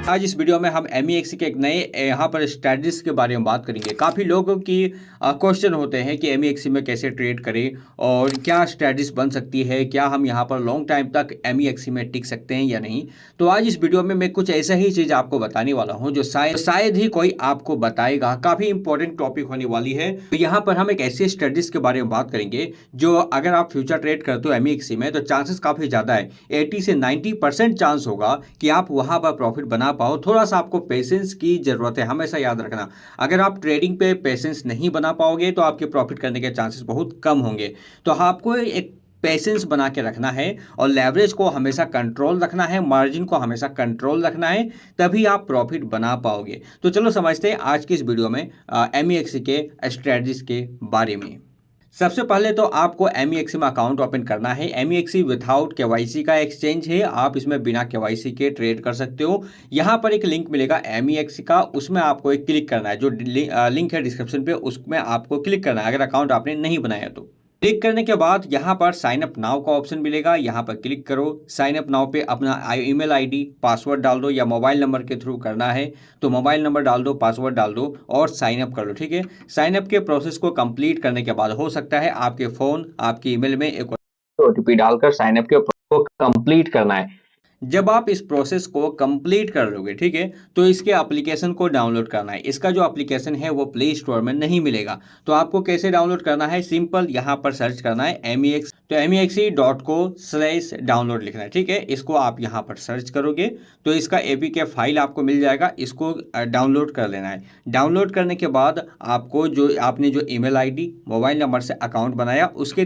आज इस वीडियो में हम MEXC के एक नए यहाँ पर स्ट्रेटजीज के बारे में बात करेंगे। काफ़ी लोगों की क्वेश्चन होते हैं कि MEXC में कैसे ट्रेड करें और क्या स्ट्रेटजीज बन सकती है, क्या हम यहाँ पर लॉन्ग टाइम तक MEXC में टिक सकते हैं या नहीं। तो आज इस वीडियो में मैं कुछ ऐसा ही चीज़ आपको बताने वाला हूँ जो शायद ही कोई आपको बताएगा। काफ़ी इंपॉर्टेंट टॉपिक होने वाली है। तो यहाँ पर हम एक ऐसी स्ट्रेटजीज के बारे में बात करेंगे जो अगर आप फ्यूचर ट्रेड करते हो MEXC में तो चांसेस काफ़ी ज़्यादा है, 80 से 90% चांस होगा कि आप वहाँ पर प्रॉफिट बना पाओ। थोड़ा सा आपको पेशेंस की ज़रूरत है, हमेशा याद रखना। अगर आप ट्रेडिंग पे पेशेंस नहीं बना पाओगे तो आपके प्रॉफिट करने के चांसेस बहुत कम होंगे। तो आपको एक पेशेंस बना के रखना है और लेवरेज को हमेशा कंट्रोल रखना है, मार्जिन को हमेशा कंट्रोल रखना है, तभी आप प्रॉफिट बना पाओगे। तो चलो समझते हैं आज की इस वीडियो में MEXC के स्ट्रेटजीज के बारे में। सबसे पहले तो आपको MEXC में अकाउंट ओपन करना है। MEXC विदाउट KYC का एक्सचेंज है, आप इसमें बिना KYC के ट्रेड कर सकते हो। यहाँ पर एक लिंक मिलेगा MEXC का, उसमें आपको एक क्लिक करना है। जो लिंक है डिस्क्रिप्शन पे, उसमें आपको क्लिक करना है अगर अकाउंट आपने नहीं बनाया तो। क्लिक करने के बाद यहाँ पर साइन अप नाउ का ऑप्शन मिलेगा, यहाँ पर क्लिक करो। साइन अप नाउ पे अपना ईमेल आईडी पासवर्ड डाल दो या मोबाइल नंबर के थ्रू करना है तो मोबाइल नंबर डाल दो, पासवर्ड डाल दो और साइन अप कर लो। ठीक है, साइन अप के प्रोसेस को कंप्लीट करने के बाद हो सकता है आपके फ़ोन आपकी ईमेल में एक OTP डालकर साइन अप के प्रोसेस को कंप्लीट करना है। जब आप इस प्रोसेस को कंप्लीट कर लोगे, ठीक है, तो इसके एप्लीकेशन को डाउनलोड करना है। इसका जो एप्लीकेशन है वो प्ले स्टोर में नहीं मिलेगा। तो आपको कैसे डाउनलोड करना है, सिंपल यहाँ पर सर्च करना है MEXC, तो MEXC.co/डाउनलोड लिखना है। ठीक है, इसको आप यहाँ पर सर्च करोगे तो इसका APK फाइल आपको मिल जाएगा, इसको डाउनलोड कर लेना है। डाउनलोड करने के बाद आपको जो आपने जो ईमेल आईडी मोबाइल नंबर से अकाउंट बनाया उसके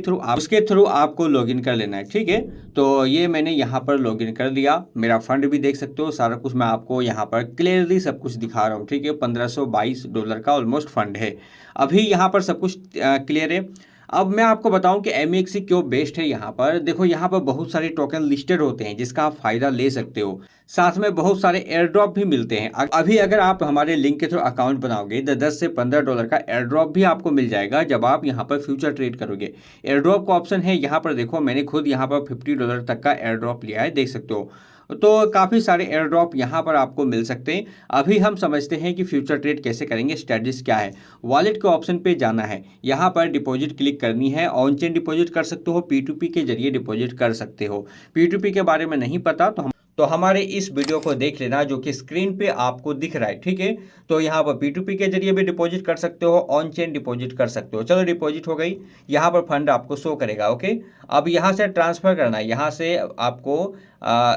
थ्रू आपको लॉगिन कर लेना है। ठीक है, तो ये मैंने यहाँ पर लॉगिन कर दिया। मेरा फंड भी देख सकते हो, सारा कुछ मैं आपको यहाँ पर क्लियरली सब कुछ दिखा रहा हूँ। ठीक है, $1522 का ऑलमोस्ट फंड है। अभी यहाँ पर सब कुछ क्लियर है। अब मैं आपको बताऊं कि MEXC क्यों बेस्ट है। यहाँ पर देखो, यहाँ पर बहुत सारे टोकन लिस्टेड होते हैं जिसका आप फायदा ले सकते हो। साथ में बहुत सारे एयर ड्रॉप भी मिलते हैं। अभी अगर आप हमारे लिंक के थ्रू अकाउंट बनाओगे तो $10 से $15 का एयर ड्रॉप भी आपको मिल जाएगा जब आप यहाँ पर फ्यूचर ट्रेड करोगे। एयर ड्रॉप का ऑप्शन है यहाँ पर, देखो मैंने खुद यहाँ पर $50 तक का एयर ड्रॉप लिया है, देख सकते हो। तो काफ़ी सारे एयर ड्रॉप यहाँ पर आपको मिल सकते हैं। अभी हम समझते हैं कि फ्यूचर ट्रेड कैसे करेंगे, स्ट्रेटजीज क्या है। वॉलेट के ऑप्शन पे जाना है, यहाँ पर डिपॉजिट क्लिक करनी है। ऑन चेन डिपॉजिट कर सकते हो, P2P के जरिए डिपॉजिट कर सकते हो। P2P के बारे में नहीं पता तो हमारे इस वीडियो को देख लेना जो कि स्क्रीन पे आपको दिख रहा है। ठीक है, तो यहाँ पर P2P के जरिए भी डिपॉजिट कर सकते हो, ऑन चेन डिपॉजिट कर सकते हो। चलो डिपॉजिट हो गई, यहाँ पर फंड आपको शो करेगा। ओके, अब यहाँ से ट्रांसफ़र करना है, यहाँ से आपको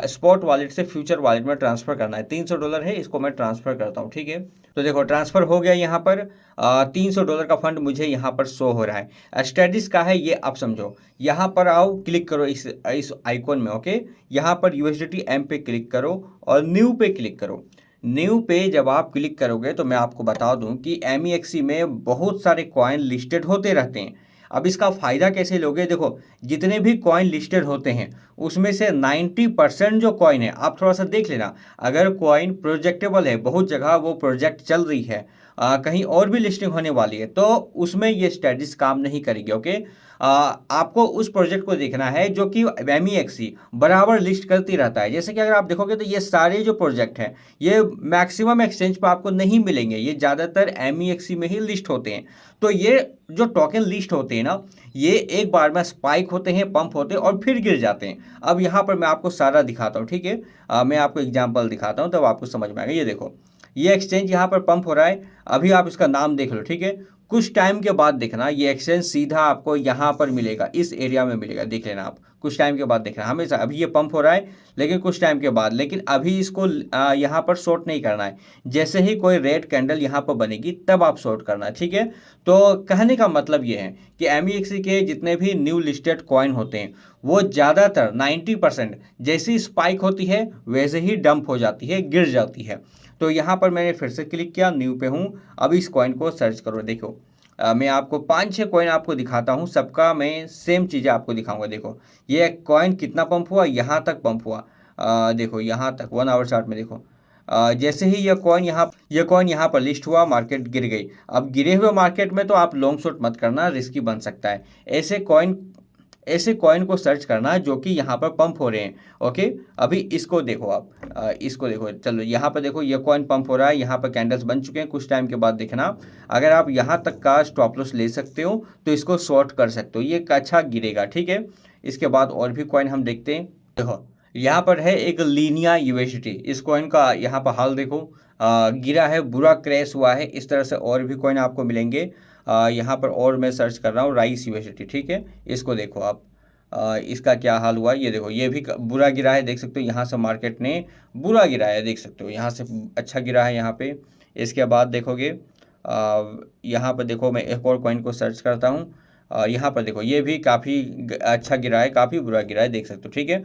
स्पॉट वॉलेट से फ्यूचर वॉलेट में ट्रांसफ़र करना है। $300 है, इसको मैं ट्रांसफ़र करता हूँ। ठीक है, तो देखो ट्रांसफ़र हो गया। यहाँ पर $300 का फंड मुझे यहाँ पर शो हो रहा है। स्ट्रेटजीज का है ये, आप समझो। यहाँ पर आओ, क्लिक करो इस आइकॉन में। ओके, यहाँ पर USDT M पे क्लिक करो और न्यू पे क्लिक करो। न्यू पे जब आप क्लिक करोगे तो मैं आपको बता दूं कि MEXC में बहुत सारे कॉइन लिस्टेड होते रहते हैं। अब इसका फ़ायदा कैसे लोगे, देखो जितने भी कॉइन लिस्टेड होते हैं उसमें से 90% जो कॉइन है, आप थोड़ा सा देख लेना। अगर कॉइन प्रोजेक्टेबल है, बहुत जगह वो प्रोजेक्ट चल रही है, कहीं और भी लिस्टिंग होने वाली है, तो उसमें ये स्ट्रेटजीज काम नहीं करेगी। ओके, आपको उस प्रोजेक्ट को देखना है जो कि MEXC बराबर लिस्ट करती रहता है। जैसे कि अगर आप देखोगे तो ये सारे जो प्रोजेक्ट हैं ये मैक्सिमम एक्सचेंज पर आपको नहीं मिलेंगे, ये ज़्यादातर MEXC में ही लिस्ट होते हैं। तो ये जो टोकन लिस्ट होते हैं ना, ये एक बार में स्पाइक होते हैं, पंप होते हैं और फिर गिर जाते हैं। अब यहाँ पर मैं आपको सारा दिखाता हूँ। ठीक है, मैं आपको एग्जाम्पल दिखाता हूँ तब आपको समझ में आएगा। ये देखो, ये एक्सचेंज यहाँ पर पंप हो रहा है। अभी आप इसका नाम देख लो। ठीक है, कुछ टाइम के बाद देखना ये एक्सचेंज सीधा आपको यहाँ पर मिलेगा, इस एरिया में मिलेगा, देख लेना आप। कुछ टाइम के बाद देखना, हमेशा अभी ये पंप हो रहा है लेकिन कुछ टाइम के बाद, लेकिन अभी इसको यहाँ पर शॉर्ट नहीं करना है। जैसे ही कोई रेड कैंडल यहाँ पर बनेगी तब आप शॉर्ट करना है। ठीक है, तो कहने का मतलब ये है कि MEXC के जितने भी न्यू लिस्टेड कॉइन होते हैं वो ज़्यादातर 90% जैसी स्पाइक होती है वैसे ही डंप हो जाती है, गिर जाती है। तो यहाँ पर मैंने फिर से क्लिक किया, न्यू पे हूँ। अब इस कॉइन को सर्च करो। देखो मैं आपको 5-6 कॉइन आपको दिखाता हूँ, सबका मैं सेम चीज़ें आपको दिखाऊंगा। देखो ये कॉइन कितना पंप हुआ, यहाँ तक पंप हुआ। देखो यहाँ तक 1 आवर चार्ट में देखो। जैसे ही ये कॉइन यहाँ पर लिस्ट हुआ, मार्केट गिर गई। अब गिरे हुए मार्केट में तो आप लॉन्ग शॉट मत करना, रिस्की बन सकता है। ऐसे कॉइन को सर्च करना जो कि यहाँ पर पंप हो रहे हैं। ओके, अभी इसको देखो आप, इसको देखो, चलो यहाँ पर देखो ये कॉइन पंप हो रहा है, यहाँ पर कैंडल्स बन चुके हैं। कुछ टाइम के बाद देखना, अगर आप यहाँ तक का स्टॉप लॉस ले सकते हो तो इसको शॉर्ट कर सकते हो, ये अच्छा गिरेगा। ठीक है, इसके बाद और भी कॉइन हम देखते हैं। देखो यहाँ पर है एक लीनिया यूएसडी, इस कॉइन का यहाँ पर हाल देखो, गिरा है, बुरा क्रैश हुआ है। इस तरह से और भी कॉइन आपको मिलेंगे। यहाँ पर और मैं सर्च कर रहा हूँ राइस यूएसडी। ठीक है, इसको देखो आप, इसका क्या हाल हुआ, ये देखो, ये भी बुरा गिरा है, देख सकते हो। यहाँ से मार्केट ने बुरा गिरा है, देख सकते हो, यहाँ से अच्छा गिरा है यहाँ पे। इसके बाद देखोगे यहाँ पर देखो, मैं एक और कॉइन को सर्च करता हूँ, यहाँ पर देखो ये भी काफ़ी अच्छा गिरा है, काफ़ी बुरा गिरा है, देख सकते हो। ठीक है,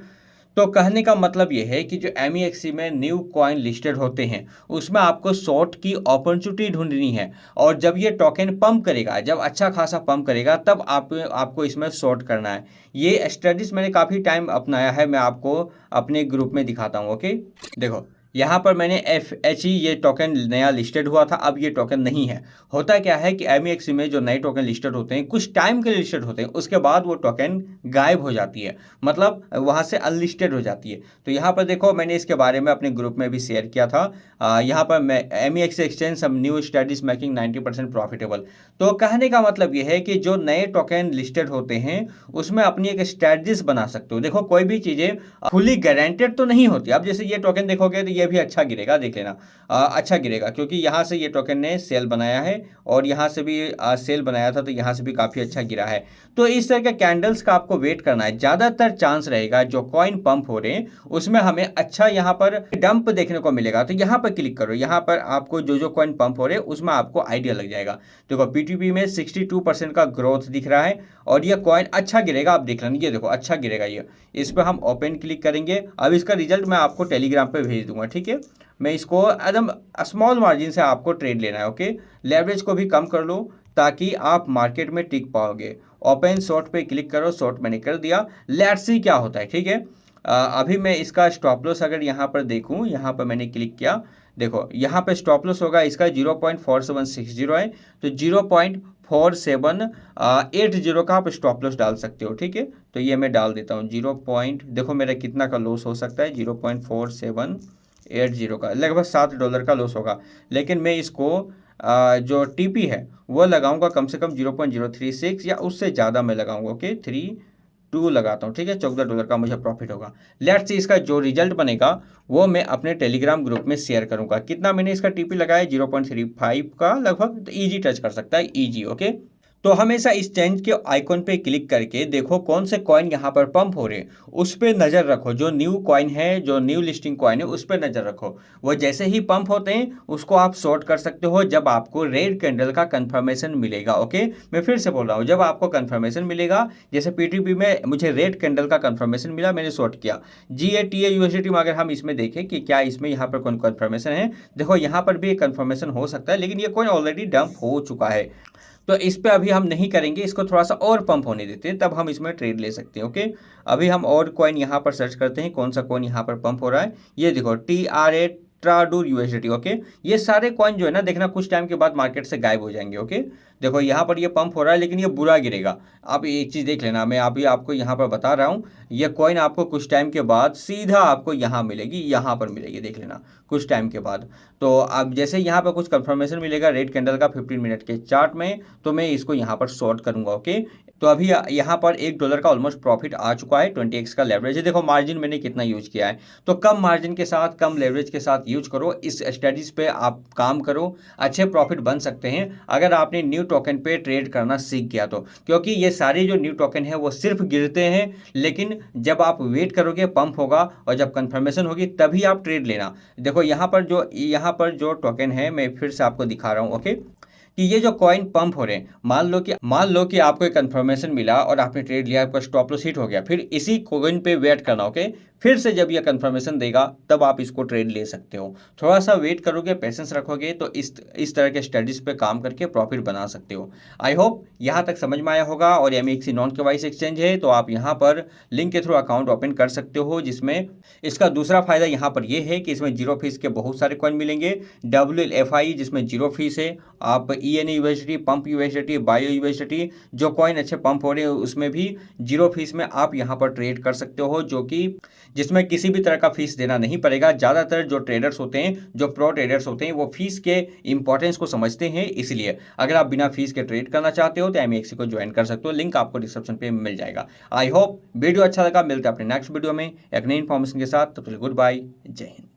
तो कहने का मतलब ये है कि जो MEXC में न्यू कॉइन लिस्टेड होते हैं उसमें आपको शॉर्ट की अपॉर्चुनिटी ढूंढनी है, और जब ये टोकन पंप करेगा, जब अच्छा खासा पंप करेगा, तब आपको इसमें शॉर्ट करना है। ये स्ट्रेटजीज मैंने काफ़ी टाइम अपनाया है, मैं आपको अपने ग्रुप में दिखाता हूँ। ओके, देखो यहाँ पर मैंने FHE ये टोकन नया लिस्टेड हुआ था, अब ये टोकन नहीं है। होता क्या है कि MEXC में जो नए टोकन लिस्टेड होते हैं कुछ टाइम के लिए लिस्टेड होते हैं, उसके बाद वो टोकन गायब हो जाती है, मतलब वहाँ से अनलिस्टेड हो जाती है। तो यहाँ पर देखो, मैंने इसके बारे में अपने ग्रुप में भी शेयर किया था। यहाँ पर मैं MEXC exchange some new studies making 90% profitable. तो कहने का मतलब ये है कि जो नए टोकन लिस्टेड होते हैं उसमें अपनी एक स्ट्रेटजीज बना सकते हो। देखो कोई भी चीज़ें फुली गारंटेड तो नहीं होती। अब जैसे ये टोकन देखोगे तो ये भी अच्छा गिरेगा, देख लेना, अच्छा गिरेगा, क्योंकि यहाँ से ये टोकन ने सेल बनाया है और यहाँ से भी सेल बनाया था, तो यहाँ से भी काफ़ी अच्छा गिरा है। तो इस तरह के कैंडल्स का आपको वेट करना है। ज़्यादातर चांस रहेगा जो कॉइन पंप हो रहे हैं उसमें हमें अच्छा यहाँ पर डंप देखने को मिलेगा। तो यहाँ पर क्लिक करो, यहाँ पर आपको जो जो कॉइन पंप हो रहे हैं उसमें आपको आइडिया लग जाएगा। देखो PTP में 62% का ग्रोथ दिख रहा है और ये कॉइन अच्छा गिरेगा, आप देख लेना, ये देखो अच्छा गिरेगा ये। इस पर हम ओपन क्लिक करेंगे। अब इसका रिजल्ट मैं आपको टेलीग्राम पे भेज दूंगा। ठीक है, मैं इसको एकदम स्मॉल मार्जिन से आपको ट्रेड लेना है। ओके, लेवरेज को भी कम कर लो ताकि आप मार्केट में टिक पाओगे। ओपन शॉर्ट पे क्लिक करो, शॉर्ट मैंने कर दिया, लेट्स सी क्या होता है। ठीक है, अभी मैं इसका स्टॉप लॉस अगर यहाँ पर देखूँ, यहाँ पर मैंने क्लिक किया, देखो यहाँ पे स्टॉप लॉस होगा इसका 0.4760 है, तो 0.4780 का आप स्टॉप लॉस डाल सकते हो। ठीक है, तो ये मैं डाल देता हूँ 0. देखो मेरा कितना का लॉस हो सकता है, 0.4780 का, लगभग $7 का लॉस होगा। लेकिन मैं इसको जो TP है वो लगाऊंगा कम से कम 0.036 या उससे ज़्यादा मैं लगाऊंगा। ओके, 3.2 लगाता हूँ। ठीक है, $14 का मुझे प्रॉफिट होगा। लेट्स सी इसका जो रिजल्ट बनेगा वो मैं अपने टेलीग्राम ग्रुप में शेयर करूंगा। कितना मैंने इसका TP लगाया, 0.35 का लगभग, तो ईजी टच कर सकता है, ईजी। ओके, तो हमेशा इस चेंज के आइकॉन पे क्लिक करके देखो कौन से कॉइन यहाँ पर पंप हो रहे हैं, उस पर नज़र रखो। जो न्यू कॉइन है, जो न्यू लिस्टिंग कॉइन है, उस पर नज़र रखो। वो जैसे ही पंप होते हैं उसको आप शॉर्ट कर सकते हो जब आपको रेड कैंडल का कंफर्मेशन मिलेगा। ओके, मैं फिर से बोल रहा हूँ, जब आपको कंफर्मेशन मिलेगा, जैसे PTP में मुझे रेड कैंडल का कंफर्मेशन मिला, मैंने शॉर्ट किया। GATA USDT में अगर हम इसमें देखें कि क्या इसमें यहाँ पर कौन कंफर्मेशन है, देखो यहाँ पर भी एक कंफर्मेशन हो सकता है, लेकिन ये कॉइन ऑलरेडी डंप हो चुका है, तो इस पे अभी हम नहीं करेंगे, इसको थोड़ा सा और पंप होने देते हैं, तब हम इसमें ट्रेड ले सकते हैं। ओके, अभी हम और कॉइन यहाँ पर सर्च करते हैं, कौन सा कॉइन यहाँ पर पंप हो रहा है। ये देखो TRA ट्राडूर USDT। ओके, ये सारे कॉइन जो है ना, देखना कुछ टाइम के बाद मार्केट से गायब हो जाएंगे। ओके, देखो यहाँ पर ये पंप हो रहा है लेकिन ये बुरा गिरेगा। आप एक चीज़ देख लेना, मैं अभी आपको यहाँ पर बता रहा हूँ, ये कॉइन आपको कुछ टाइम के बाद सीधा आपको यहाँ मिलेगी, यहाँ पर मिलेगी, देख लेना कुछ टाइम के बाद। तो अब जैसे यहाँ पर कुछ कंफर्मेशन मिलेगा रेड कैंडल का 15 मिनट के चार्ट में, तो मैं इसको यहाँ पर शॉर्ट करूँगा। ओके, तो अभी यहाँ पर $1 का ऑलमोस्ट प्रॉफिट आ चुका है, 20x का लेवरेज है। देखो मार्जिन मैंने कितना यूज किया है, तो कम मार्जिन के साथ, कम लेवरेज के साथ यूज करो, इस स्ट्रेटजीज पे आप काम करो, अच्छे प्रॉफिट बन सकते हैं अगर आपने न्यू टोकन पे ट्रेड करना सीख गया तो। क्योंकि ये सारे जो न्यू टोकन है वो सिर्फ गिरते हैं, लेकिन जब आप वेट करोगे पंप होगा और जब कंफर्मेशन होगी तभी आप ट्रेड लेना। देखो यहाँ पर जो टोकन है, मैं फिर से आपको दिखा रहा हूँ। ओके, कि ये जो कॉइन पंप हो रहे हैं, मान लो कि आपको एक कंफर्मेशन मिला और आपने ट्रेड लिया, आपका स्टॉप लॉस हिट हो गया, फिर इसी कॉइन पे वेट करना। ओके, फिर से जब यह कंफर्मेशन देगा तब आप इसको ट्रेड ले सकते हो। थोड़ा सा वेट करोगे, पेशेंस रखोगे तो इस तरह के स्ट्रेटजीज पे काम करके प्रॉफिट बना सकते हो। आई होप यहाँ तक समझ में आया होगा। और MEXC नॉन KYC एक्सचेंज है, तो आप यहाँ पर लिंक के थ्रू अकाउंट ओपन कर सकते हो, जिसमें इसका दूसरा फायदा यहाँ पर यह है कि इसमें जीरो फीस के बहुत सारे कॉइन मिलेंगे। WLFI जिसमें जीरो फीस है, आप ENA USDT, pump USDT, bio USDT, जो कॉइन अच्छे पंप हो रहे हैं उसमें भी जीरो फीस में आप यहाँ पर ट्रेड कर सकते हो, जो कि जिसमें किसी भी तरह का फीस देना नहीं पड़ेगा। ज़्यादातर जो ट्रेडर्स होते हैं, जो प्रो ट्रेडर्स होते हैं, वो फीस के इंपॉर्टेंस को समझते हैं। इसलिए अगर आप बिना फीस के ट्रेड करना चाहते हो तो MEXC को ज्वाइन कर सकते हो, लिंक आपको डिस्क्रिप्शन पे मिल जाएगा। आई होप वीडियो अच्छा लगा। मिलते हैं अपने नेक्स्ट वीडियो में एक नई इन्फॉर्मेशन के साथ। तब तक गुड बाय, जय हिंद।